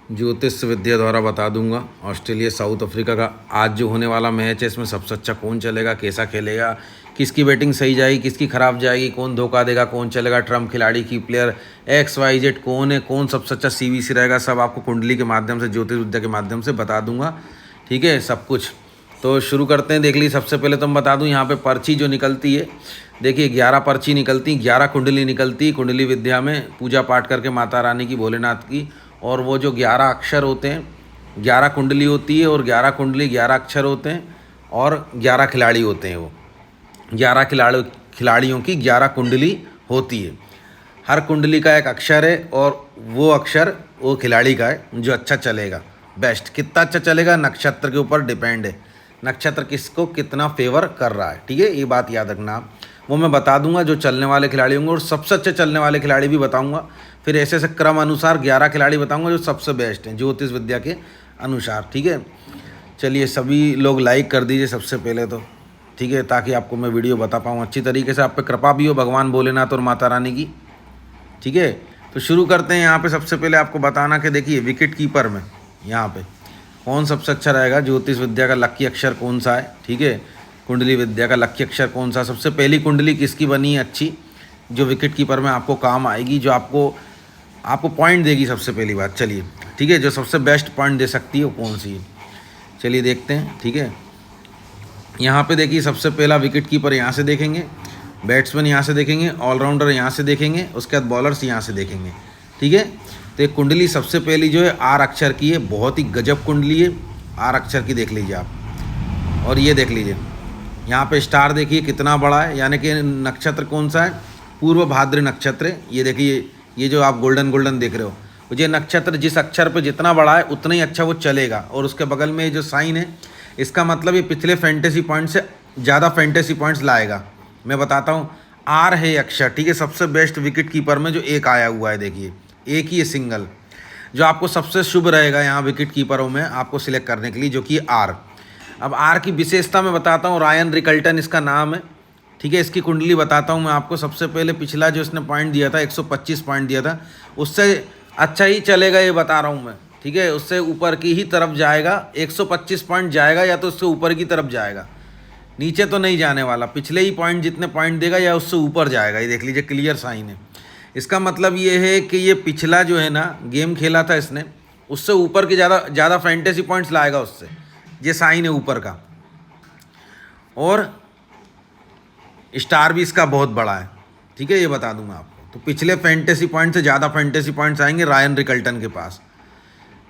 ज्योतिष विद्या द्वारा बता दूंगा ऑस्ट्रेलिया साउथ अफ्रीका का आज जो होने वाला मैच है, इसमें सबसे अच्छा कौन चलेगा, कैसा खेलेगा, किसकी बैटिंग सही जाएगी, किसकी खराब जाएगी, कौन धोखा देगा, कौन चलेगा ट्रम्प खिलाड़ी की प्लेयर XYZ कौन है, कौन सबसे अच्छा CVC रहेगा, सब आपको कुंडली के माध्यम से, ज्योतिष विद्या के माध्यम से बता दूंगा। ठीक है, सब कुछ। तो शुरू करते हैं। देख लीजिए, सबसे पहले तो मैं बता दूं, यहाँ पे पर्ची जो निकलती है, देखिए 11 पर्ची निकलती, 11 कुंडली निकलती कुंडली विद्या में, पूजा पाठ करके माता रानी की, भोलेनाथ की। और वो जो 11 अक्षर होते हैं, 11 कुंडली होती है, और 11 कुंडली 11 अक्षर होते हैं, और 11 खिलाड़ी होते हैं। वो 11 खिलाड़ियों की 11 कुंडली होती है। हर कुंडली का एक अक्षर है, और वो अक्षर वो खिलाड़ी का है जो अच्छा चलेगा। बेस्ट कितना अच्छा चलेगा नक्षत्र के ऊपर डिपेंड है, नक्षत्र किसको कितना फेवर कर रहा है। ठीक है, ये बात याद रखना। वो मैं बता दूंगा जो चलने वाले खिलाड़ी होंगे, और सबसे अच्छे चलने वाले खिलाड़ी भी बताऊंगा। फिर ऐसे ऐसे क्रम अनुसार 11 खिलाड़ी बताऊंगा जो सबसे बेस्ट हैं ज्योतिष विद्या के अनुसार। ठीक है, चलिए सभी लोग लाइक कर दीजिए सबसे पहले तो। ठीक है, ताकि आपको मैं वीडियो बता पाऊँ अच्छी तरीके से, आप पे कृपा भी हो भगवान भोलेनाथ और माता रानी की। ठीक है, तो शुरू करते हैं। यहाँ पे सबसे पहले आपको बताना कि देखिए विकेट कीपर में यहाँ पे कौन सबसे अच्छा रहेगा, ज्योतिष विद्या का लकी अक्षर कौन सा है। ठीक है, कुंडली विद्या का लकी अक्षर कौन सा, सबसे पहली कुंडली किसकी बनी है अच्छी, जो विकेट कीपर में आपको काम आएगी, जो आपको पॉइंट देगी सबसे पहली बात। चलिए, ठीक है, जो सबसे बेस्ट पॉइंट दे सकती है वो कौन सी है, चलिए देखते हैं। ठीक है, यहाँ पे देखिए सबसे पहला विकेट कीपर यहाँ से देखेंगे, बैट्समैन यहाँ से देखेंगे, ऑलराउंडर यहाँ से देखेंगे, उसके बाद बॉलर्स यहाँ से देखेंगे। ठीक है, तो एक कुंडली सबसे पहली जो है R अक्षर की है, बहुत ही गजब कुंडली है, R अक्षर की देख लीजिए आप। और ये देख लीजिए यहाँ पे स्टार देखिए कितना बड़ा है, यानी कि नक्षत्र कौन सा है, पूर्व भाद्र नक्षत्र है। ये देखिए, ये जो आप गोल्डन गोल्डन देख रहे हो, ये नक्षत्र जिस अक्षर पे जितना बड़ा है उतना ही अच्छा वो चलेगा। और उसके बगल में जो साइन है, इसका मतलब ये पिछले फैंटेसी पॉइंट से ज़्यादा फैंटेसी पॉइंट्स लाएगा। मैं बताता हूँ, R है अक्षर। ठीक है, सबसे बेस्ट विकेट कीपर में जो एक आया हुआ है, देखिए एक ही है सिंगल, जो आपको सबसे शुभ रहेगा यहाँ विकेट कीपरों में आपको सिलेक्ट करने के लिए, जो कि R। अब R की विशेषता मैं बताता हूँ, रायन रिकल्टन इसका नाम है। ठीक है, इसकी कुंडली बताता हूँ मैं आपको। सबसे पहले पिछला जो इसने पॉइंट दिया था 125 पॉइंट दिया था, उससे अच्छा ही चलेगा ये बता रहा हूँ मैं। ठीक है, उससे ऊपर की ही तरफ जाएगा, 125 पॉइंट जाएगा या तो उससे ऊपर की तरफ जाएगा, नीचे तो नहीं जाने वाला। पिछले ही पॉइंट जितने पॉइंट देगा या उससे ऊपर जाएगा, ये देख लीजिए क्लियर साइन है। इसका मतलब ये है कि ये पिछला जो है ना गेम खेला था इसने, उससे ऊपर के ज़्यादा फैंटेसी पॉइंट्स लाएगा उससे, ये साइन है ऊपर का। और स्टार भी इसका बहुत बड़ा है। ठीक है, ये बता दूंगा आपको। तो पिछले फैंटेसी पॉइंट से ज़्यादा फैंटेसी पॉइंट्स आएंगे रायन रिकल्टन के पास,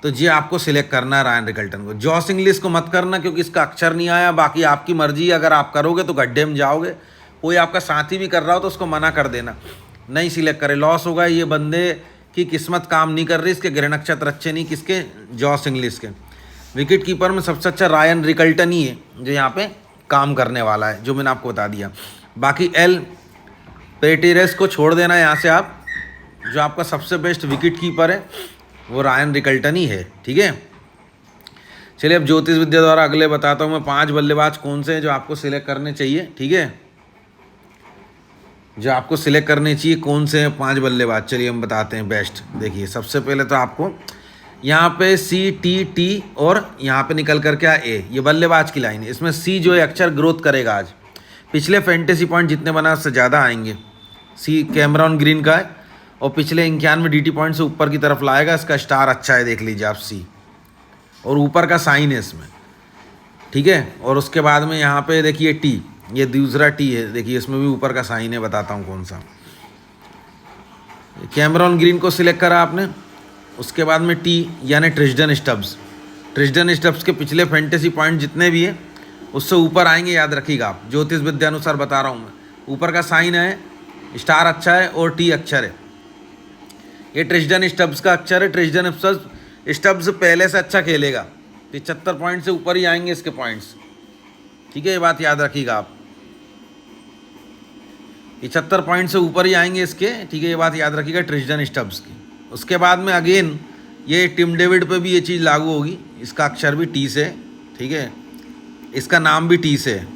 तो ये आपको सिलेक्ट करना है रायन रिकल्टन को। जॉस इंग्लिश को मत करना क्योंकि इसका अक्षर नहीं आया, बाकी आपकी मर्जी, अगर आप करोगे तो गड्ढे में जाओगे। कोई आपका साथी भी कर रहा हो तो उसको मना कर देना, नहीं सिलेक्ट करे, लॉस होगा। ये बंदे की किस्मत काम नहीं कर रही, इसके ग्रह नक्षत्र अच्छे नहीं, किसके, जॉस इंग्लिश के। विकेट कीपर में सबसे अच्छा रायन रिकल्टन ही है जो यहाँ पे काम करने वाला है, जो मैंने आपको बता दिया। बाकी एल पेटिरेस को छोड़ देना यहाँ से आप, जो आपका सबसे बेस्ट विकेट कीपर है वो रायन रिकल्टन ही है। ठीक है, चलिए अब ज्योतिष विद्या द्वारा अगले बताता हूँ मैं 5 बल्लेबाज कौन से हैं जो आपको सिलेक्ट करने चाहिए। ठीक है, जो आपको सिलेक्ट करने चाहिए कौन से हैं 5 बल्लेबाज, चलिए हम बताते हैं बेस्ट। देखिए सबसे पहले तो आपको यहाँ पे CTT और यहाँ पे निकल कर क्या A, ये बल्लेबाज की लाइन है। इसमें C जो है अक्षर ग्रोथ करेगा आज, पिछले फैंटेसी पॉइंट जितने बना उससे ज़्यादा आएंगे। C कैमरॉन ग्रीन का है, और पिछले 91 DT पॉइंट से ऊपर की तरफ लाएगा। इसका स्टार अच्छा है, देख लीजिए आप C, और ऊपर का साइन है इसमें। ठीक है, और उसके बाद में यहाँ पे देखिए T, ये दूसरा T है, देखिए इसमें भी ऊपर का साइन है, बताता हूँ कौन सा। कैमरॉन ग्रीन को सिलेक्ट करा आपने, उसके बाद में T यानी ट्रिस्टन स्टब्स। ट्रिस्टन स्टब्स के पिछले फैंटेसी पॉइंट जितने भी हैं उससे ऊपर आएंगे, याद रखिएगा आप, ज्योतिष विद्या अनुसार बता रहा हूँ मैं। ऊपर का साइन है, स्टार अच्छा है, और T अक्षर है। ये ट्रिस्टन स्टब्स का अक्षर है। ट्रिस्टन स्टब्स पहले से अच्छा खेलेगा, 75 पॉइंट से ऊपर ही आएंगे इसके पॉइंट्स। ठीक है, ये बात याद रखिएगा आप, 75 पॉइंट से ऊपर ही आएंगे इसके। ठीक है, ये बात याद रखिएगा ट्रिस्टन स्टब्स की। उसके बाद में अगेन ये टिम डेविड पे भी ये चीज़ लागू होगी, इसका अक्षर भी T से। ठीक है, इसका नाम भी T से है।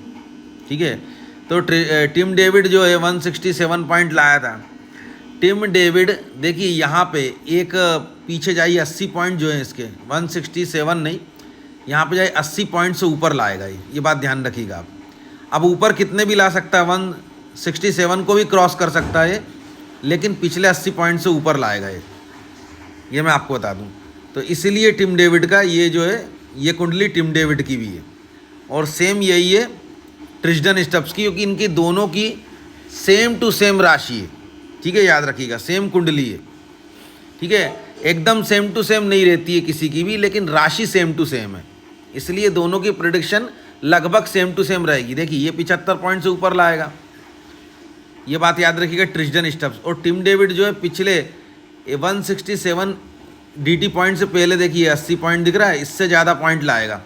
ठीक है, तो टिम डेविड जो है 167 पॉइंट लाया था। टिम डेविड देखिए यहाँ पे एक पीछे जाइए 80 पॉइंट जो है इसके 167 नहीं, यहाँ पे जाइए 80 पॉइंट से ऊपर लाएगा ये बात ध्यान रखिएगा आप। अब ऊपर कितने भी ला सकता है, 167 को भी क्रॉस कर सकता है, लेकिन पिछले 80 पॉइंट से ऊपर लाएगा ये मैं आपको बता दूं। तो इसीलिए टिम डेविड का ये जो है ये कुंडली टिम डेविड की भी है, और सेम यही है ट्रिस्टन स्टब्स की, क्योंकि इनकी दोनों की सेम टू सेम राशि है, ठीक है, याद रखिएगा, सेम कुंडली है, ठीक है, एकदम सेम टू सेम नहीं रहती है किसी की भी, लेकिन राशि सेम टू सेम है, इसलिए दोनों की प्रेडिक्शन लगभग सेम टू सेम रहेगी। देखिए ये 75 पॉइंट से ऊपर लाएगा, ये बात याद रखिएगा ट्रिस्टन स्टब्स। और टिम डेविड जो है पिछले 167 डीटी पॉइंट से पहले देखिए 80 पॉइंट दिख रहा है, इससे ज़्यादा पॉइंट लाएगा,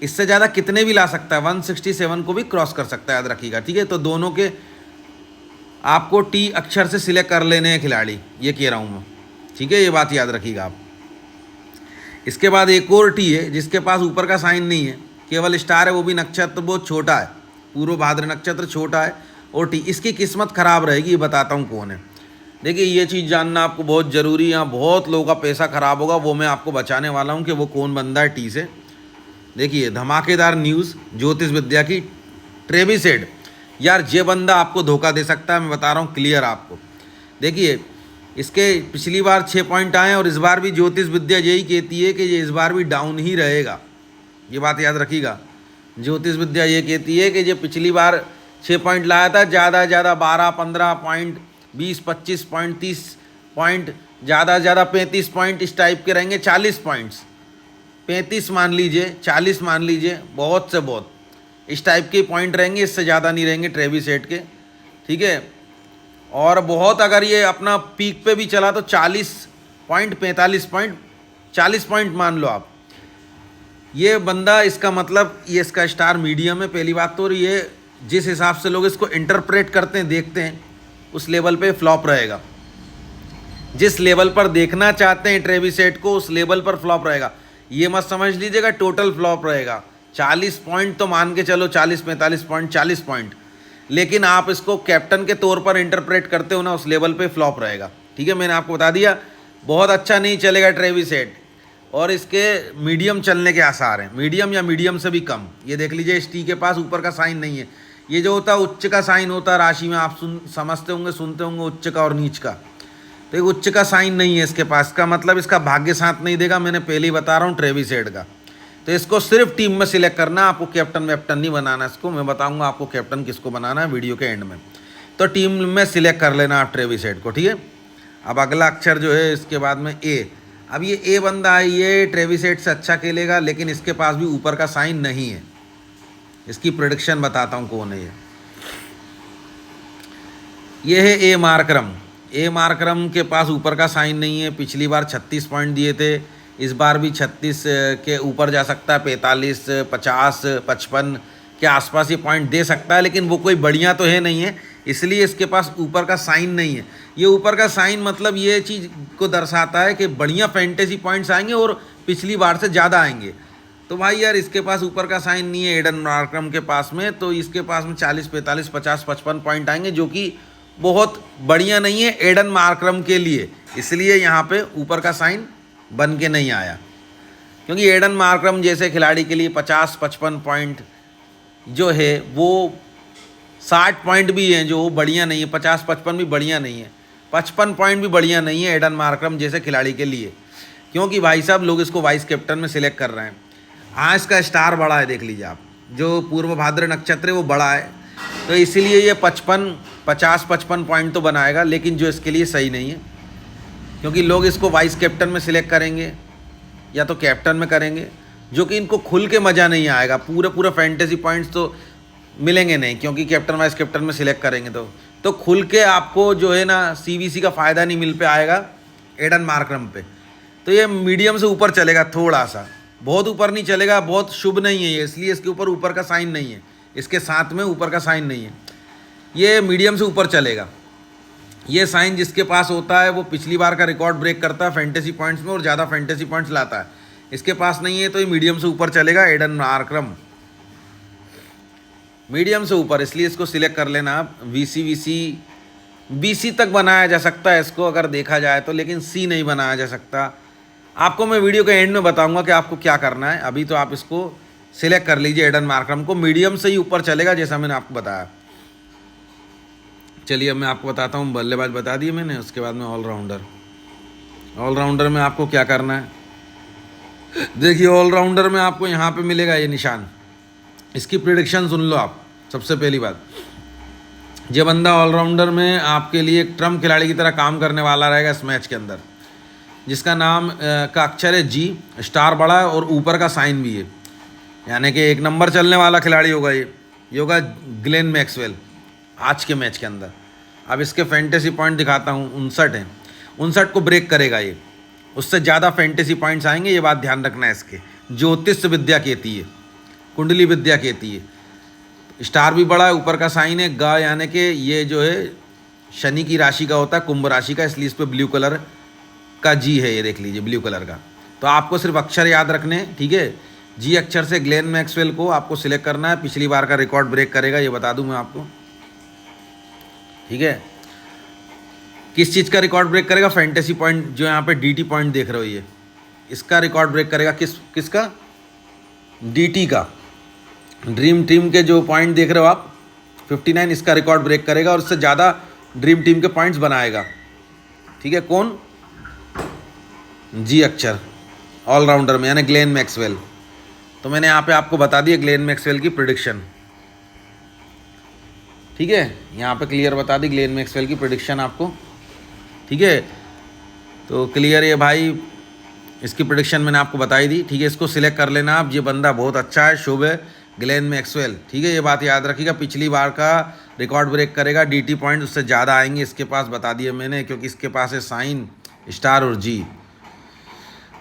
इससे ज़्यादा कितने भी ला सकता है, 167 को भी क्रॉस कर सकता है, याद रखिएगा, ठीक है। तो दोनों के आपको टी अक्षर से सिलेक्ट कर लेने हैं खिलाड़ी, ये कह रहा हूँ मैं, ठीक है, ये बात याद रखिएगा आप। इसके बाद एक और टी है जिसके पास ऊपर का साइन नहीं है, केवल स्टार है, वो भी नक्षत्र बहुत छोटा है, पूर्व भाद्र नक्षत्र छोटा है, और टी इसकी किस्मत खराब रहेगी, ये बताता हूँ कौन है। देखिए ये चीज़ जानना आपको बहुत ज़रूरी है, यहाँ बहुत लोगों का पैसा खराब होगा, वो मैं आपको बचाने वाला हूँ कि वो कौन बंदा है टी से। देखिए धमाकेदार न्यूज़ ज्योतिष विद्या की, ट्रेविस हेड, यार ये बंदा आपको धोखा दे सकता है, मैं बता रहा हूँ क्लियर आपको। देखिए इसके पिछली बार 6 पॉइंट आए, और इस बार भी ज्योतिष विद्या यही कहती है कि ये इस बार भी डाउन ही रहेगा, ये बात याद रखिएगा। ज्योतिष विद्या ये कहती है कि ये पिछली बार 6 पॉइंट लाया था, ज़्यादा से ज़्यादा 12, 15 पॉइंट, 20, 25 पॉइंट, 30 पॉइंट, ज़्यादा से ज़्यादा 35 पॉइंट इस टाइप के रहेंगे, 40 पॉइंट्स, 35 मान लीजिए, 40 मान लीजिए, बहुत से बहुत इस टाइप के पॉइंट रहेंगे, इससे ज़्यादा नहीं रहेंगे ट्रेविस हेड के, ठीक है। और बहुत अगर ये अपना पीक पे भी चला तो 40 पॉइंट, 45 पॉइंट, 40 पॉइंट मान लो आप। ये बंदा, इसका मतलब ये इसका स्टार मीडियम है पहली बात तो, और ये जिस हिसाब से लोग इसको इंटरप्रेट करते हैं, देखते हैं, उस लेवल पे फ्लॉप रहेगा। जिस लेवल पर देखना चाहते हैं ट्रेविस हेड को, उस लेवल पर फ्लॉप रहेगा। ये मत समझ लीजिएगा टोटल फ्लॉप रहेगा। 40 पॉइंट तो मान के चलो, 40-45 पॉइंट, 40 पॉइंट, लेकिन आप इसको कैप्टन के तौर पर इंटरप्रेट करते हो ना, उस लेवल पे फ्लॉप रहेगा, ठीक है। मैंने आपको बता दिया बहुत अच्छा नहीं चलेगा ट्रेविस हेड, और इसके मीडियम चलने के आसार हैं, मीडियम या मीडियम से भी कम। ये देख लीजिए इस टी के पास ऊपर का साइन नहीं है, ये जो होता है उच्च का साइन होता है राशि में, आप समझते होंगे, सुनते होंगे उच्च का और नीच का, तो एक उच्च का साइन नहीं है इसके पास, का मतलब इसका भाग्य साथ नहीं देगा, मैंने पहले ही बता रहा हूँ ट्रेविस हेड का। तो इसको सिर्फ टीम में सिलेक्ट करना, आपको कैप्टन वैप्टन नहीं बनाना इसको, मैं बताऊंगा आपको कैप्टन किसको बनाना है वीडियो के एंड में। तो टीम में सिलेक्ट कर लेना आप ट्रेविस हेड को, ठीक है। अब अगला अक्षर जो है इसके बाद में ए। अब ये ए बंदा है, ये ट्रेविस हेड से अच्छा खेलेगा, लेकिन इसके पास भी ऊपर का साइन नहीं है। इसकी प्रेडिक्शन बताता हूँ कौन है ये है ए मार्करम। ए मार्करम के पास ऊपर का साइन नहीं है, पिछली बार 36 पॉइंट दिए थे, इस बार भी 36 के ऊपर जा सकता है, 45, 50, 55 के आसपास ये पॉइंट दे सकता है, लेकिन वो कोई बढ़िया तो है नहीं है, इसलिए इसके पास ऊपर का साइन नहीं है। ये ऊपर का साइन मतलब ये चीज़ को दर्शाता है कि बढ़िया फैंटेसी पॉइंट्स आएंगे और पिछली बार से ज़्यादा आएंगे। तो भाई यार इसके पास ऊपर का साइन नहीं है एडन मार्करम के पास में, तो इसके पास में 40, 45, 50, 55 पॉइंट आएंगे, जो कि बहुत बढ़िया नहीं है एडन मार्करम के लिए, इसलिए यहाँ पे ऊपर का साइन बन के नहीं आया। क्योंकि एडन मार्करम जैसे खिलाड़ी के लिए 50-55 पॉइंट जो है वो 60 पॉइंट भी हैं जो बढ़िया नहीं है, 50-55 भी बढ़िया नहीं है, 55 पॉइंट भी बढ़िया नहीं है एडन मार्करम जैसे खिलाड़ी के लिए। क्योंकि भाई साहब लोग इसको वाइस कैप्टन में सिलेक्ट कर रहे हैं। हाँ इसका स्टार बड़ा है, देख लीजिए आप, जो पूर्व भाद्र नक्षत्र है वो बड़ा है, तो इसीलिए ये 50-55 पॉइंट तो बनाएगा, लेकिन जो इसके लिए सही नहीं है, क्योंकि लोग इसको वाइस कैप्टन में सिलेक्ट करेंगे या तो कैप्टन में करेंगे, जो कि इनको खुल के मज़ा नहीं आएगा, पूरे फैंटेसी पॉइंट्स तो मिलेंगे नहीं, क्योंकि कैप्टन वाइस कैप्टन में सिलेक्ट करेंगे तो खुल के आपको जो है ना सीवीसी का फ़ायदा नहीं मिल पे आएगा एडन मार्करम पे। तो ये मीडियम से ऊपर चलेगा, थोड़ा सा, बहुत ऊपर नहीं चलेगा, बहुत शुभ नहीं है ये, इसलिए इसके ऊपर का साइन नहीं है, इसके साथ में ऊपर का साइन नहीं है, ये मीडियम से ऊपर चलेगा। ये साइन जिसके पास होता है वो पिछली बार का रिकॉर्ड ब्रेक करता है फैंटेसी पॉइंट्स में और ज़्यादा फैंटेसी पॉइंट्स लाता है। इसके पास नहीं है तो ये मीडियम से ऊपर चलेगा एडन मार्करम, मीडियम से ऊपर, इसलिए इसको सिलेक्ट कर लेना आप। वीसी BC तक बनाया जा सकता है इसको अगर देखा जाए तो, लेकिन C नहीं बनाया जा सकता। आपको मैं वीडियो के एंड में बताऊंगा कि आपको क्या करना है। अभी तो आप इसको सिलेक्ट कर लीजिए एडन मार्करम को, मीडियम से ही ऊपर चलेगा जैसा मैंने आपको बताया। चलिए अब मैं आपको बताता हूँ, बल्लेबाज बता दिए मैंने, उसके बाद में ऑलराउंडर। ऑलराउंडर में आपको क्या करना है, देखिए ऑलराउंडर में आपको यहाँ पे मिलेगा ये निशान, इसकी प्रिडिक्शन सुन लो आप। सबसे पहली बात, ये बंदा ऑलराउंडर में आपके लिए एक ट्रम्प खिलाड़ी की तरह काम करने वाला रहेगा इस मैच के अंदर, जिसका नाम का अक्षर है G, स्टार बड़ा है और ऊपर का साइन भी है, यानी कि 1 नंबर चलने वाला खिलाड़ी होगा ये होगा ग्लेन मैक्सवेल आज के मैच के अंदर। अब इसके फैंटेसी पॉइंट दिखाता हूँ, 59 हैं, 59 को ब्रेक करेगा ये, उससे ज़्यादा फैंटेसी पॉइंट्स आएंगे, ये बात ध्यान रखना है। इसके ज्योतिष विद्या कहती है, कुंडली विद्या कहती है, स्टार भी बड़ा है, ऊपर का साइन है ग, यानी कि ये जो है शनि की राशि का होता है, कुंभ राशि का, इसलिए इस पर ब्लू कलर का G है, ये देख लीजिए ब्लू कलर का। तो आपको सिर्फ अक्षर याद रखने हैं, ठीक है। G अक्षर से ग्लेन मैक्सवेल को आपको सिलेक्ट करना है, पिछली बार का रिकॉर्ड ब्रेक करेगा, ये बता दूं मैं आपको, ठीक है। किस चीज़ का रिकॉर्ड ब्रेक करेगा, फैंटेसी पॉइंट जो यहाँ पे DT पॉइंट देख रहे हो ये, इसका रिकॉर्ड ब्रेक करेगा। किसका, DT का, ड्रीम टीम के जो पॉइंट देख रहे हो आप 59, इसका रिकॉर्ड ब्रेक करेगा और इससे ज़्यादा ड्रीम टीम के पॉइंट्स बनाएगा, ठीक है। कौन, G अक्षर ऑलराउंडर में, यानी ग्लेन मैक्सवेल। तो मैंने यहाँ पे आपको बता दिया ग्लेन मैक्सवेल की प्रिडिक्शन, ठीक है, यहाँ पे क्लियर बता दी ग्लेन मैक्सवेल की प्रिडिक्शन आपको, ठीक है। तो क्लियर है भाई, इसकी प्रिडिक्शन मैंने आपको बताई दी, ठीक है। इसको सिलेक्ट कर लेना आप, ये बंदा बहुत अच्छा है, शुभ है, ग्लेन मैक्सवेल, ठीक है। ये बात याद रखिएगा, पिछली बार का रिकॉर्ड ब्रेक करेगा, DT पॉइंट उससे ज़्यादा आएंगे इसके पास, बता दिए मैंने, क्योंकि इसके पास है साइन, स्टार और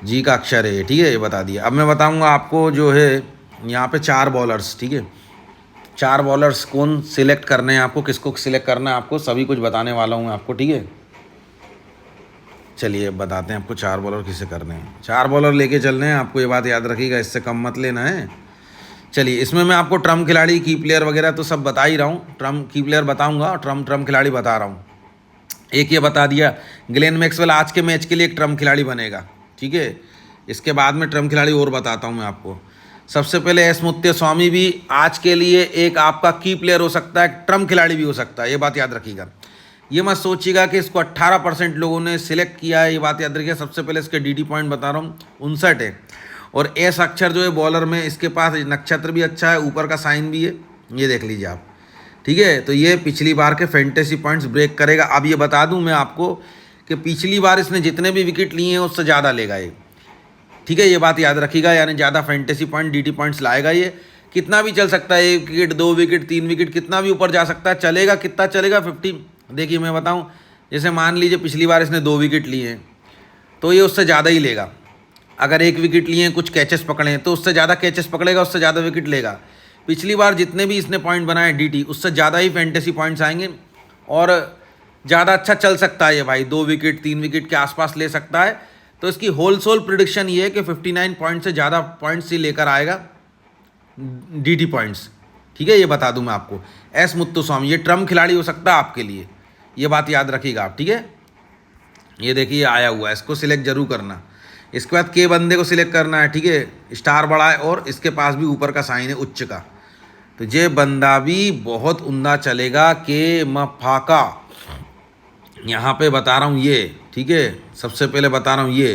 G का अक्षर है, ठीक है, ये बता दिया। अब मैं बताऊंगा आपको जो है यहाँ पे 4 बॉलर्स, ठीक है, 4 बॉलर्स कौन सिलेक्ट करने हैं आपको, किसको सिलेक्ट करना है आपको, सभी कुछ बताने वाला हूँ आपको, ठीक है। चलिए बताते हैं आपको 4 बॉलर किसे करने हैं। 4 बॉलर लेके चलने हैं आपको, ये बात याद रखिएगा, इससे कम मत लेना है। चलिए इसमें मैं आपको ट्रम्प खिलाड़ी, की प्लेयर वगैरह तो सब बता ही रहा हूँ, ट्रम्प की प्लेयर बताऊँगा, ट्रम्प खिलाड़ी बता रहा हूँ। एक ये बता दिया, ग्लेन मैक्सवेल आज के मैच के लिए एक ट्रम्प खिलाड़ी बनेगा, ठीक है। इसके बाद में ट्रम्प खिलाड़ी और बताता हूँ मैं आपको। सबसे पहले एस मुत्तुस्वामी भी आज के लिए एक आपका की प्लेयर हो सकता है, ट्रम्प खिलाड़ी भी हो सकता है, ये बात याद रखिएगा। ये मत सोचिएगा कि इसको 18% लोगों ने सिलेक्ट किया है, ये बात याद रखिएगा। सबसे पहले इसके DT पॉइंट बता रहा हूँ, 59 है, और एस अक्षर जो है बॉलर में, इसके पास नक्षत्र भी अच्छा है, ऊपर का साइन भी है, ये देख लीजिए आप, ठीक है। तो ये पिछली बार के फैंटेसी पॉइंट्स ब्रेक करेगा। अब ये बता दूं मैं आपको कि पिछली बार इसने जितने भी विकेट लिए हैं उससे ज़्यादा लेगा ये, ठीक है, ये बात याद रखिएगा, यानी ज़्यादा फैंटेसी पॉइंट, DT पॉइंट्स लाएगा ये। कितना भी चल सकता है, 1 विकेट, 2 विकेट, 3 विकेट, कितना भी ऊपर जा सकता है, चलेगा, कितना चलेगा, 50। देखिए मैं बताऊं, जैसे मान लीजिए पिछली बार इसने 2 विकेट लिए हैं, तो ये उससे ज़्यादा ही लेगा। अगर 1 विकेट लिए हैं, कुछ कैचेस पकड़े हैं, तो उससे ज़्यादा कैचेस पकड़ेगा, उससे ज़्यादा विकेट लेगा। पिछली बार जितने भी इसने पॉइंट बनाए DT, उससे ज़्यादा ही फैंटेसी पॉइंट्स आएंगे, और ज़्यादा अच्छा चल सकता है ये भाई, 2 विकेट 3 विकेट के आसपास ले सकता है। तो इसकी होलसेल प्रिडिक्शन ये है कि 59 पॉइंट से ज़्यादा पॉइंट्स ही लेकर आएगा DT पॉइंट्स, ठीक है, ये बता दूं मैं आपको। एस मुत्तुस्वामी, ये ट्रम्प खिलाड़ी हो सकता है आपके लिए, ये बात याद रखिएगा आप, ठीक है। ये देखिए आया हुआ है, इसको सिलेक्ट जरूर करना। इसके बाद के बंदे को सिलेक्ट करना है, ठीक है, स्टार बड़ा है और इसके पास भी ऊपर का साइन है उच्च का, तो ये बंदा भी बहुत उम्दा चलेगा। के मफाका यहाँ पे बता रहा हूँ ये, ठीक है, सबसे पहले बता रहा हूँ ये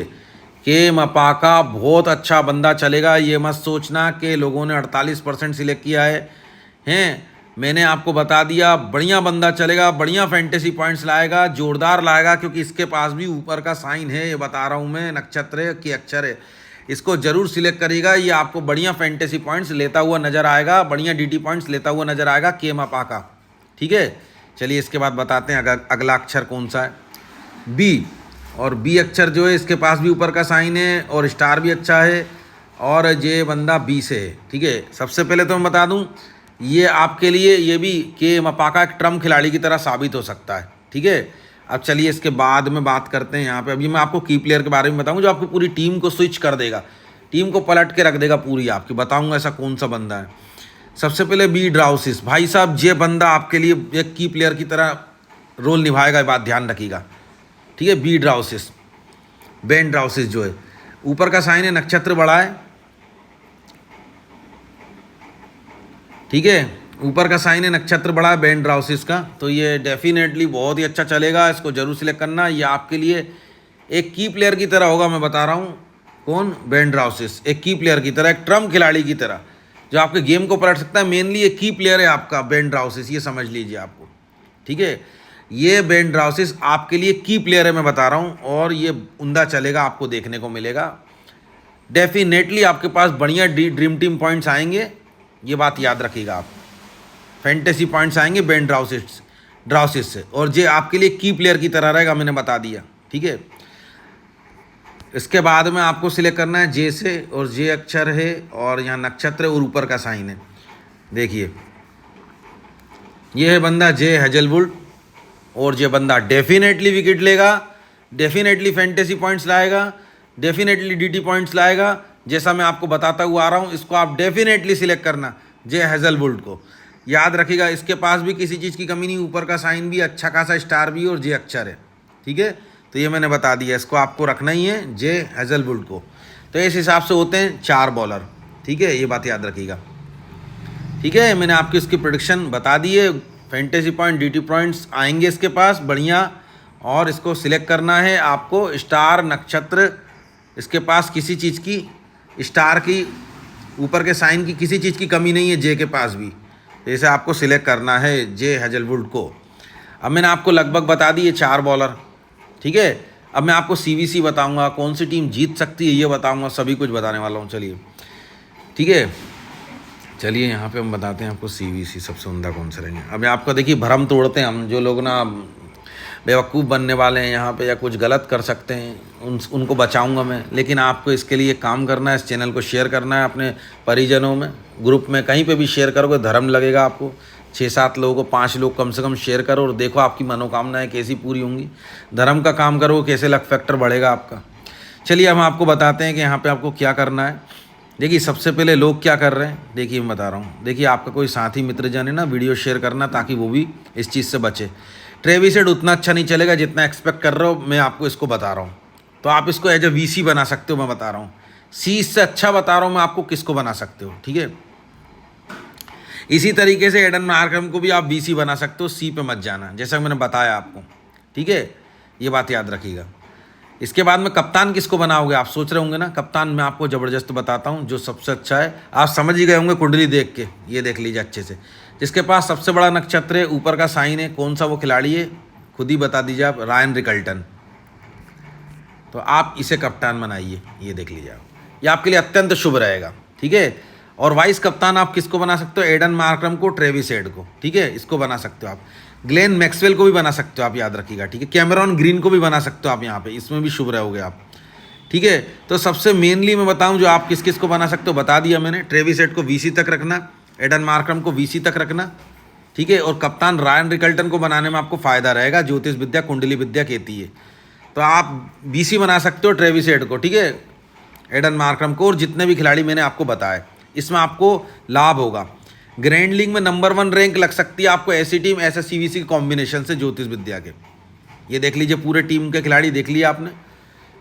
के मपाका बहुत अच्छा बंदा चलेगा। ये मत सोचना कि लोगों ने 48% सिलेक्ट किया है, मैंने आपको बता दिया, बढ़िया बंदा चलेगा, बढ़िया फैंटेसी पॉइंट्स लाएगा, जोरदार लाएगा, क्योंकि इसके पास भी ऊपर का साइन है, ये बता रहा हूँ मैं, नक्षत्र के अक्षर है। इसको जरूर सिलेक्ट करिएगा, ये आपको बढ़िया फैंटेसी पॉइंट्स लेता हुआ नजर आएगा, बढ़िया DT पॉइंट्स लेता हुआ नजर आएगा के मपाका, ठीक है। चलिए इसके बाद बताते हैं अगला अक्षर कौन सा है, B। और B अक्षर जो है इसके पास भी ऊपर का साइन है और स्टार भी अच्छा है, और ये बंदा B से है, ठीक है। सबसे पहले तो मैं बता दूं, ये आपके लिए ये भी के मपाका एक ट्रम्प खिलाड़ी की तरह साबित हो सकता है, ठीक है। अब चलिए इसके बाद में बात करते हैं यहाँ पे। अभी मैं आपको की प्लेयर के बारे में बताऊंगा जो आपकी पूरी टीम को स्विच कर देगा, टीम को पलट के रख देगा पूरी आपकी, बताऊंगा ऐसा कौन सा बंदा है। सबसे पहले B ड्राउसिस, भाई साहब ये बंदा आपके लिए एक की प्लेयर की तरह रोल निभाएगा, ये बात ध्यान रखिएगा, ठीक है। बी ड्राउसिस, बेन ड्राउसिस जो है, ऊपर का साइन है, नक्षत्र बड़ा है, ठीक है, ऊपर का साइन है, नक्षत्र बड़ा है बेन ड्राउसिस का, तो ये डेफिनेटली बहुत ही अच्छा चलेगा, इसको जरूर सिलेक्ट करना। ये आपके लिए एक की प्लेयर की तरह होगा, मैं बता रहा हूँ। कौन? बेन ड्राउसिस, एक की प्लेयर की तरह, एक ट्रम्प खिलाड़ी की तरह जो आपके गेम को पलट सकता है। मेनली एक की प्लेयर है आपका बेन ड्राउसिस, ये समझ लीजिए आपको, ठीक है। ये बेन ड्राउसिस आपके लिए की प्लेयर है, मैं बता रहा हूँ, और ये उम्दा चलेगा, आपको देखने को मिलेगा। डेफिनेटली आपके पास बढ़िया ड्रीम टीम पॉइंट्स आएंगे, ये बात याद रखिएगा आप। फैंटेसी पॉइंट्स आएंगे बेन ड्राउसिस से, और ये आपके लिए की प्लेयर की तरह रहेगा, मैंने बता दिया, ठीक है। इसके बाद में आपको सिलेक्ट करना है जे से, और जे अक्षर है, और यहाँ नक्षत्र और ऊपर का साइन है। देखिए ये है बंदा जे हेजलवुड, और ये बंदा डेफिनेटली विकेट लेगा, डेफिनेटली फैंटेसी पॉइंट्स लाएगा, डेफिनेटली डीटी पॉइंट्स लाएगा। जैसा मैं आपको बताता हुआ आ रहा हूँ, इसको आप डेफिनेटली सिलेक्ट करना, जे हेजलवुड को याद रखिएगा। इसके पास भी किसी चीज़ की कमी नहीं, ऊपर का साइन भी, अच्छा खासा स्टार भी, और जे अक्षर है, ठीक है। तो ये मैंने बता दिया, इसको आपको रखना ही है, जे हेजलवुड को। तो इस हिसाब से होते हैं 4 बॉलर, ठीक है, ये बात याद रखिएगा, ठीक है। मैंने आपकी इसकी प्रेडिक्शन बता दी है, फैंटेसी पॉइंट, डीटी पॉइंट्स आएंगे इसके पास बढ़िया, और इसको सिलेक्ट करना है आपको। स्टार, नक्षत्र, इसके पास किसी चीज़ की, स्टार की, ऊपर के साइन की किसी चीज़ की कमी नहीं है, जे के पास भी। जैसे आपको सिलेक्ट करना है जे हेजलवुड को। अब मैंने आपको लगभग बता दी ये 4 बॉलर, ठीक है। अब मैं आपको सीवीसी बताऊंगा, कौन सी टीम जीत सकती है ये बताऊंगा, सभी कुछ बताने वाला हूँ, चलिए, ठीक है। चलिए यहाँ पे हम बताते हैं आपको सीवीसी सबसे उम्दा कौन से रहेंगे। अब आपका देखिए भ्रम तोड़ते हैं हम, जो लोग ना बेवकूफ़ बनने वाले हैं यहाँ पे या कुछ गलत कर सकते हैं उनको बचाऊंगा मैं। लेकिन आपको इसके लिए काम करना है, इस चैनल को शेयर करना है अपने परिजनों में, ग्रुप में, कहीं पे भी शेयर करोगे धर्म लगेगा आपको। 6-7 लोगों को, 5 लोग कम से कम शेयर करो, और देखो आपकी मनोकामनाएं कैसी पूरी होंगी। धर्म का काम करो, कैसे लक फैक्टर बढ़ेगा आपका। चलिए हम आपको बताते हैं कि यहाँ पर आपको क्या करना है। देखिए सबसे पहले लोग क्या कर रहे हैं, देखिए मैं बता रहा हूँ। देखिए आपका कोई साथी मित्र जन है ना, वीडियो शेयर करना ताकि वो भी इस चीज़ से बचे। ट्रेविस हेड उतना अच्छा नहीं चलेगा जितना एक्सपेक्ट कर रहे हो, मैं आपको इसको बता रहा हूँ। तो आप इसको एज ए वीसी बना सकते हो, मैं बता रहा हूँ। सी इससे अच्छा बता रहा हूँ मैं आपको किसको बना सकते हो, ठीक है। इसी तरीके से एडन मार्करम को भी आप वीसी बना सकते हो, सी पे मत जाना, जैसा मैंने बताया आपको, ठीक है। ये बात याद रखिएगा। इसके बाद में कप्तान किसको बनाओगे, आप सोच रहे होंगे ना। कप्तान मैं आपको ज़बरदस्त बताता हूँ, जो सबसे अच्छा है, आप समझ ही गए होंगे कुंडली देख के। ये देख लीजिए अच्छे से, जिसके पास सबसे बड़ा नक्षत्र है, ऊपर का साइन है, कौन सा वो खिलाड़ी है खुद ही बता दीजिए आप। Ryan Rickelton. तो आप इसे कप्तान बनाइए, ये देख लीजिए आप, ये आपके लिए अत्यंत शुभ रहेगा, ठीक है। और वाइस कप्तान आप किसको बना सकते हो, एडन मार्करम को, ट्रेविस हेड को, ठीक है, इसको बना सकते हो आप। ग्लेन मैक्सवेल को भी बना सकते हो आप, याद रखिएगा, ठीक है। कैमरॉन ग्रीन को भी बना सकते हो आप यहाँ पे, इसमें भी शुभ रहोगे आप, ठीक है। तो सबसे मेनली मैं बताऊं जो आप किस किस को बना सकते हो बता दिया मैंने। ट्रेविस हेड को वीसी तक रखना, एडन मार्करम को वीसी तक रखना, ठीक है। और कप्तान रायन रिकल्टन को बनाने में आपको फ़ायदा रहेगा, ज्योतिष विद्या कुंडली विद्या कहती है। तो आप वीसी बना सकते हो ट्रेविस हेड को, ठीक है, एडन मार्करम को, और जितने भी खिलाड़ी मैंने आपको बताए, इसमें आपको लाभ होगा। ग्रैंड लीग में नंबर 1 रैंक लग सकती है आपको ऐसी टीम, ऐसे सीवीसी के कॉम्बिनेशन से ज्योतिष विद्या के। ये देख लीजिए पूरे टीम के खिलाड़ी देख लिए आपने,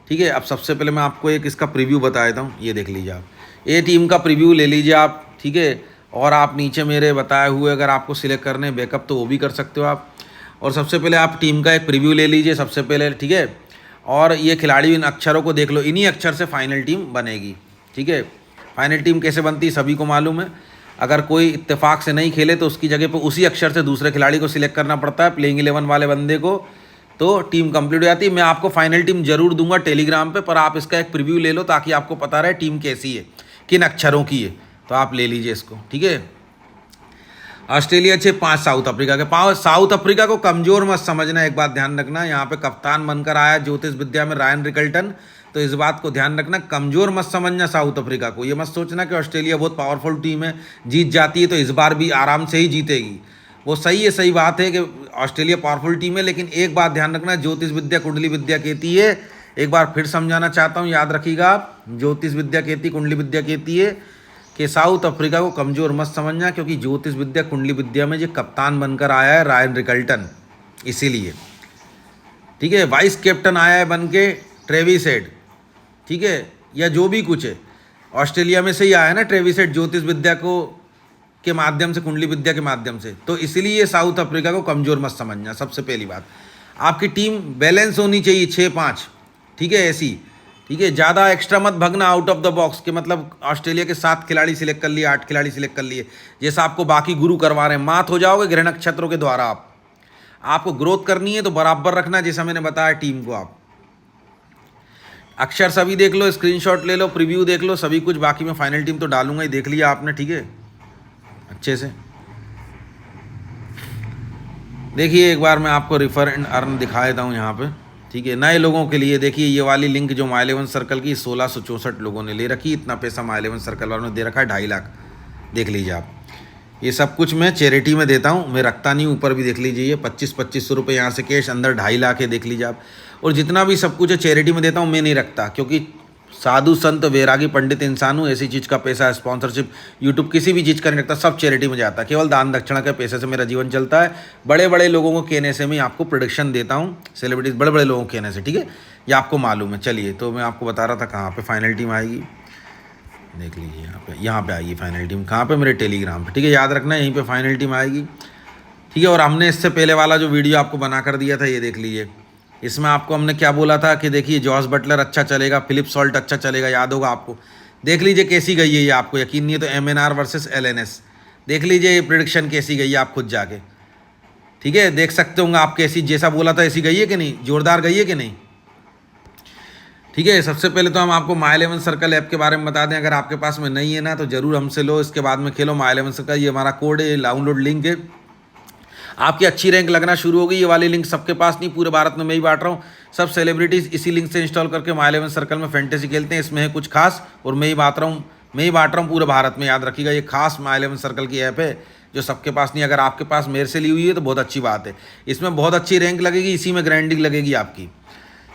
ठीक है। अब सबसे पहले मैं आपको एक इसका प्रीव्यू बता देता हूँ, ये देख लीजिए आप, ये टीम का प्रीव्यू ले लीजिए आप, ठीक है। और आप नीचे मेरे बताए हुए अगर आपको सिलेक्ट करने बैकअप तो वो भी कर सकते हो आप। और सबसे पहले आप टीम का एक प्रीव्यू ले लीजिए सबसे पहले, ठीक है। और ये खिलाड़ी इन अक्षरों को देख लो, इन्हीं अक्षर से फाइनल टीम बनेगी, ठीक है। फाइनल टीम कैसे बनती है सभी को मालूम है। अगर कोई इत्तेफाक से नहीं खेले तो उसकी जगह पर उसी अक्षर से दूसरे खिलाड़ी को सिलेक्ट करना पड़ता है, प्लेइंग 11 वाले बंदे को, तो टीम कंप्लीट हो जाती है। मैं आपको फाइनल टीम जरूर दूंगा टेलीग्राम पे, पर आप इसका एक प्रीव्यू ले लो ताकि आपको पता रहे टीम कैसी है, किन अक्षरों की है। तो आप ले लीजिए इसको, ठीक है। ऑस्ट्रेलिया 6, 5 साउथ अफ्रीका के। 5 साउथ अफ्रीका को कमज़ोर मत समझना, एक बात ध्यान रखना। यहाँ पे कप्तान बनकर आया ज्योतिष विद्या में रायन रिकल्टन, तो इस बात को ध्यान रखना, कमज़ोर मत समझना साउथ अफ्रीका को। ये मत सोचना कि ऑस्ट्रेलिया बहुत पावरफुल टीम है, जीत जाती है तो इस बार भी आराम से ही जीतेगी। वो सही है, सही बात है कि ऑस्ट्रेलिया पावरफुल टीम है, लेकिन एक बात ध्यान रखना, ज्योतिष विद्या कुंडली विद्या कहती है, एक बार फिर समझाना चाहता हूँ, याद रखिएगा आप, ज्योतिष विद्या कहती, कुंडली विद्या कहती है कि साउथ अफ्रीका को कमज़ोर मत समझना, क्योंकि ज्योतिष विद्या कुंडली विद्या में जो कप्तान बनकर आया है रायन रिकल्टन, इसीलिए, ठीक है। वाइस कैप्टन आया है बन के ट्रेविस हेड, ठीक है, या जो भी कुछ है, ऑस्ट्रेलिया में से ही आया है ना ट्रेविस हेड, ज्योतिष विद्या को के माध्यम से, कुंडली विद्या के माध्यम से। तो इसीलिए ये साउथ अफ्रीका को कमज़ोर मत समझना। सबसे पहली बात, आपकी टीम बैलेंस होनी चाहिए 6-5, ठीक है, ऐसी, ठीक है। ज़्यादा एक्स्ट्रा मत भगना आउट ऑफ द बॉक्स के, मतलब ऑस्ट्रेलिया के 7 खिलाड़ी सिलेक्ट कर लिए, 8 खिलाड़ी सिलेक्ट कर लिए, जैसा आपको बाकी गुरु करवा रहे हैं। मात हो जाओगे ग्रह नक्षत्रों के द्वारा। आपको ग्रोथ करनी है तो बराबर रखना, जैसा मैंने बताया टीम को। आप अक्षर सभी देख लो, स्क्रीनशॉट ले लो, प्रीव्यू देख लो, सभी कुछ। बाकी मैं फाइनल टीम तो डालूंगा ही, देख लिया आपने, ठीक है, अच्छे से देखिए। एक बार मैं आपको रिफर एंड अर्न दिखा देता हूँ यहाँ पे, ठीक है, नए लोगों के लिए। देखिए ये वाली लिंक जो माई 11 सर्कल की 1664 लोगों ने ले रखी। इतना पैसा माई 11 सर्कल वालों ने दे रखा है, 2.5 लाख। देख लीजिए आप, ये सब कुछ मैं चैरिटी में देता हूँ, मैं रखता नहीं। ऊपर भी देख लीजिए, ये 2500 रुपये यहाँ से कैश, अंदर 2.5 लाख है, देख लीजिए आप। और जितना भी सब कुछ है चैरिटी में देता हूँ, मैं नहीं रखता, क्योंकि साधु संत वैरागी पंडित इंसान हूँ। ऐसी चीज़ का पैसा, स्पॉन्सरशिप, यूट्यूब किसी भी चीज़ का नहीं रखता, सब चैरिटी में जाता है। केवल दान दक्षिणा के पैसे से मेरा जीवन चलता है। बड़े बड़े लोगों को कहने से मैं आपको प्रोडिक्शन देता हूँ, सेलिब्रिटीज़ बड़े बड़े लोगों को कहने से, ठीक है, ये आपको मालूम है। चलिए, तो मैं आपको बता रहा था कहाँ पर फाइनल टीम आएगी। देख लीजिए यहाँ पे आएगी फाइनल टीम। कहाँ पे? मेरे टेलीग्राम पे, ठीक है, याद रखना यहीं पे फाइनल टीम आएगी, ठीक है। और हमने इससे पहले वाला जो वीडियो आपको बना कर दिया था, ये देख लीजिए। इसमें आपको हमने क्या बोला था कि देखिए जॉस बटलर अच्छा चलेगा, फिलिप सॉल्ट अच्छा चलेगा, याद होगा आपको। देख लीजिए कैसी गई है ये, आपको यकीन नहीं है तो MNR वर्सेस LNS देख लीजिए, ये प्रेडिक्शन कैसी गई है, आप खुद जाके, ठीक है, देख सकते होंगे आप कैसी, जैसा बोला था ऐसी गई है कि नहीं, जोरदार गई है कि नहीं, ठीक है। सबसे पहले तो हम आपको माई 11 सर्कल ऐप के बारे में बता दें। अगर आपके पास में नहीं है ना तो ज़रूर हमसे लो, इसके बाद में खेलो माई 11 सर्कल। ये हमारा कोड है, डाउनलोड लिंक है, आपकी अच्छी रैंक लगना शुरू होगी। ये वाली लिंक सबके पास नहीं, पूरे भारत में मैं ही बांट रहा हूँ। सब सेलिब्रिटीज़ इसी लिंक से इंस्टॉल करके माई 11 सर्कल में फैंटेसी खेलते हैं। इसमें है कुछ खास, और मैं ही बांट रहा हूँ पूरे भारत में। याद रखिएगा, ये खास माई 11 सर्कल की ऐप है जो सबके पास नहीं। अगर आपके पास मेरे से ली हुई है तो बहुत अच्छी बात है, इसमें बहुत अच्छी रैंक लगेगी, इसी में ग्राइंडिंग लगेगी आपकी।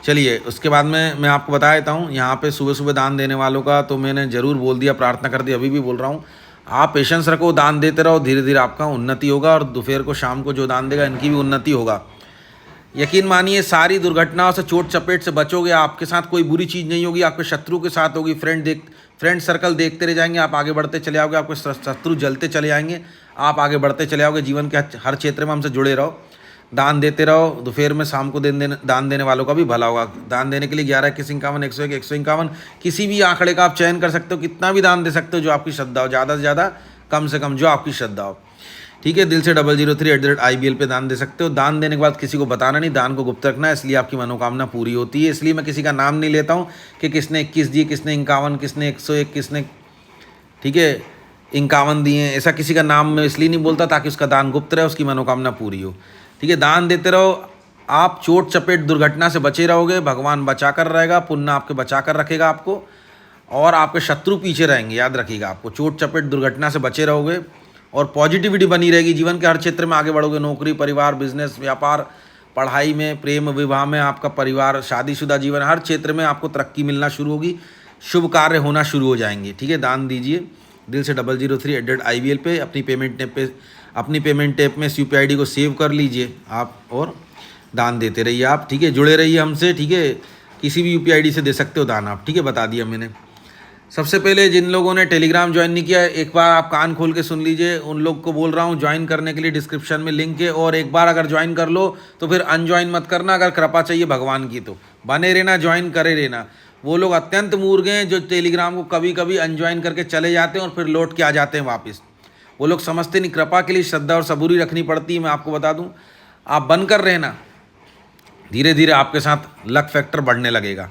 चलिए, उसके बाद में मैं आपको बता देता हूँ यहाँ पे सुबह सुबह दान देने वालों का, तो मैंने ज़रूर बोल दिया, प्रार्थना कर दी, अभी भी बोल रहा हूँ। आप पेशेंस रखो, दान देते रहो, धीरे धीरे आपका उन्नति होगा। और दोपहर को शाम को जो दान देगा, इनकी भी उन्नति होगा। यकीन मानिए, सारी दुर्घटनाओं से, चोट चपेट से बचोगे। आपके साथ कोई बुरी चीज़ नहीं होगी, आपके शत्रु के साथ होगी। फ्रेंड सर्कल देखते रह जाएंगे, आप आगे बढ़ते चले आओगे, आपके शत्रु जलते चले जाएंगे, आप आगे बढ़ते चले आओगे। जीवन के हर क्षेत्र में हमसे जुड़े रहो, दान देते रहो। दोपहर में शाम को दान देने वालों का भी भला होगा। दान देने के लिए 11, 21, 51, 101, 151 किसी भी आंकड़े का आप चयन कर सकते हो। कितना भी दान दे सकते हो, जो आपकी श्रद्धा हो, ज़्यादा से ज़्यादा, कम से कम, जो आपकी श्रद्धा हो, ठीक है। दिल से 003@IBL पे दान दे सकते हो। दान देने के बाद किसी को बताना नहीं, दान को गुप्त रखना है, इसलिए आपकी मनोकामना पूरी होती है। इसलिए मैं किसी का नाम नहीं लेता हूँ कि किसने 21 दिए, किसने 51, किसने 101, किसने, ठीक है, 51 दिए। ऐसा किसी का नाम मैं इसलिए नहीं बोलता ताकि उसका दान गुप्त रहे, उसकी मनोकामना पूरी हो, ठीक है। दान देते रहो, आप चोट चपेट दुर्घटना से बचे रहोगे, भगवान बचा कर रहेगा, पुण्य आपके बचा कर रखेगा आपको, और आपके शत्रु पीछे रहेंगे। याद रखिएगा, आपको चोट चपेट दुर्घटना से बचे रहोगे और पॉजिटिविटी बनी रहेगी। जीवन के हर क्षेत्र में आगे बढ़ोगे, नौकरी, परिवार, बिजनेस, व्यापार, पढ़ाई में, प्रेम विवाह में, आपका परिवार, शादीशुदा जीवन, हर क्षेत्र में आपको तरक्की मिलना शुरू होगी, शुभ कार्य होना शुरू हो जाएंगे, ठीक है। दान दीजिए दिल से 003@IBL पे। अपनी पेमेंट ऐप में CUPID को सेव कर लीजिए आप, और दान देते रहिए आप, ठीक है। जुड़े रहिए हमसे, ठीक है। किसी भी UPID से दे सकते हो दान आप, ठीक है, बता दिया मैंने। सबसे पहले जिन लोगों ने टेलीग्राम ज्वाइन नहीं किया, एक बार आप कान खोल के सुन लीजिए। उन लोग को बोल रहा हूँ ज्वाइन करने के लिए डिस्क्रिप्शन में लिंक है। और एक बार अगर ज्वाइन कर लो तो फिर अनज्वाइन मत करना। अगर कृपा चाहिए भगवान की तो बने रहना, ज्वाइन करे रहना। वो लोग अत्यंत मूर्ख हैं जो टेलीग्राम को कभी कभी अनज्वाइन करके चले जाते हैं और फिर लौट के आ जाते हैं वापस। वो लोग समझते नहीं, कृपा के लिए श्रद्धा और सबूरी रखनी पड़ती है। मैं आपको बता दूं, आप बनकर रहना, धीरे धीरे आपके साथ लक फैक्टर बढ़ने लगेगा।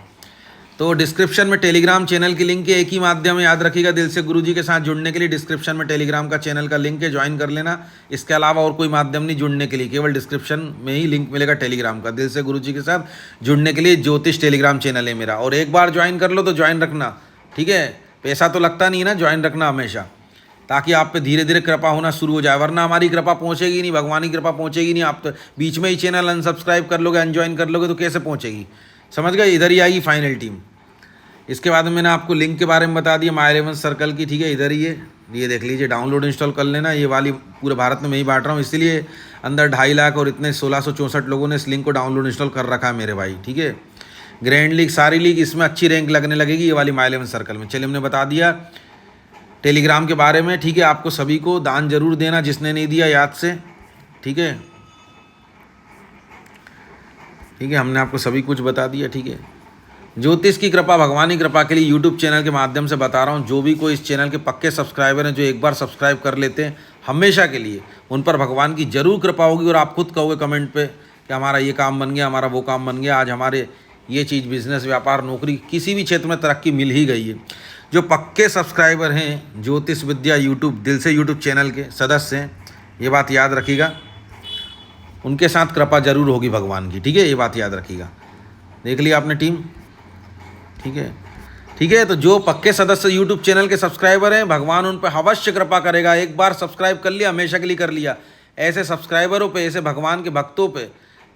तो डिस्क्रिप्शन में टेलीग्राम चैनल की लिंक है, एक ही माध्यम है, याद रखिएगा। दिल से गुरुजी के साथ जुड़ने के लिए डिस्क्रिप्शन में टेलीग्राम का चैनल का लिंक है, ज्वाइन कर लेना। इसके अलावा और कोई माध्यम नहीं जुड़ने के लिए, केवल डिस्क्रिप्शन में ही लिंक मिलेगा टेलीग्राम का। दिल से गुरुजी के साथ जुड़ने के लिए ज्योतिष टेलीग्राम चैनल है मेरा। और एक बार ज्वाइन कर लो तो ज्वाइन रखना, ठीक है। पैसा तो लगता नहीं है ना, ज्वाइन रखना हमेशा, ताकि आप पे धीरे धीरे कृपा होना शुरू हो जाए। वरना हमारी कृपा पहुंचेगी नहीं, भगवान की कृपा पहुंचेगी नहीं। आप तो बीच में ही चैनल अनसब्सक्राइब कर लोगे, अनज्वाइन कर लोगे तो कैसे पहुंचेगी, समझ गए। इधर ही आएगी फाइनल टीम। इसके बाद में मैंने आपको लिंक के बारे में बता दिया माई 11 सर्कल की, ठीक है, इधर ही है, ये देख लीजिए, डाउनलोड इंस्टॉल कर लेना। ये वाली पूरे भारत में मैं ही बांट रहा हूँ, इसीलिए अंदर 2.5 लाख और इतने 1664 लोगों ने इस लिंक को डाउनलोड इंस्टॉल कर रखा है मेरे भाई, ठीक है। ग्रैंड लीग, सारी लीग, इसमें अच्छी रैंक लगने लगेगी ये वाली माई 11 सर्कल में। चलिए, हमने बता दिया टेलीग्राम के बारे में, ठीक है। आपको सभी को दान जरूर देना, जिसने नहीं दिया याद से, ठीक है। ठीक है, हमने आपको सभी कुछ बता दिया, ठीक है। ज्योतिष की कृपा, भगवान की कृपा के लिए यूट्यूब चैनल के माध्यम से बता रहा हूँ। जो भी कोई इस चैनल के पक्के सब्सक्राइबर हैं, जो एक बार सब्सक्राइब कर लेते हैं हमेशा के लिए, उन पर भगवान की जरूर कृपा होगी। और आप खुद कहोगे कमेंट पे कि हमारा ये काम बन गया, हमारा वो काम बन गया, आज हमारे ये चीज़, बिजनेस, व्यापार, नौकरी, किसी भी क्षेत्र में तरक्की मिल ही गई है। जो पक्के सब्सक्राइबर हैं ज्योतिष विद्या यूट्यूब, दिल से यूट्यूब चैनल के सदस्य हैं, ये बात याद रखिएगा, उनके साथ कृपा जरूर होगी भगवान की, ठीक है। ये बात याद रखिएगा। देख लिया आपने टीम, ठीक है। ठीक है, तो जो पक्के सदस्य यूट्यूब चैनल के सब्सक्राइबर हैं, भगवान उन पर अवश्य कृपा करेगा। एक बार सब्सक्राइब कर लिया, हमेशा के लिए कर लिया। ऐसे सब्सक्राइबरों पे, ऐसे भगवान के भक्तों पे,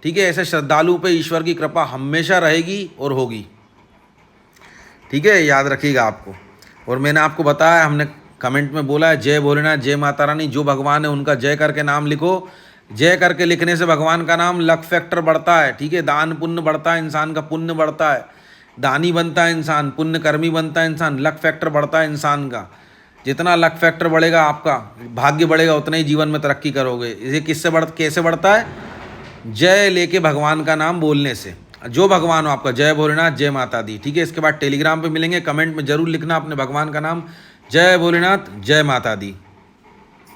ठीक है, ऐसे श्रद्धालुओं पे ईश्वर की कृपा हमेशा रहेगी और होगी, ठीक है। याद रखिएगा आपको। और मैंने आपको बताया, हमने कमेंट में बोला है, जय भोलेनाथ, जय माता रानी। जो भगवान है उनका जय करके नाम लिखो। जय करके लिखने से भगवान का नाम लक फैक्टर बढ़ता है, ठीक है। दान पुण्य बढ़ता है, इंसान का पुण्य बढ़ता है, दानी बनता है इंसान, पुण्य कर्मी बनता है इंसान, लक फैक्टर बढ़ता है इंसान का। जितना लक फैक्टर बढ़ेगा, आपका भाग्य बढ़ेगा, उतना ही जीवन में तरक्की करोगे। इसे कैसे बढ़ता है? जय लेके भगवान का नाम बोलने से। जो भगवान हो आपका, जय भोलेनाथ, जय माता दी, ठीक है। इसके बाद टेलीग्राम पे मिलेंगे, कमेंट में जरूर लिखना अपने भगवान का नाम, जय भोलेनाथ, जय माता दी।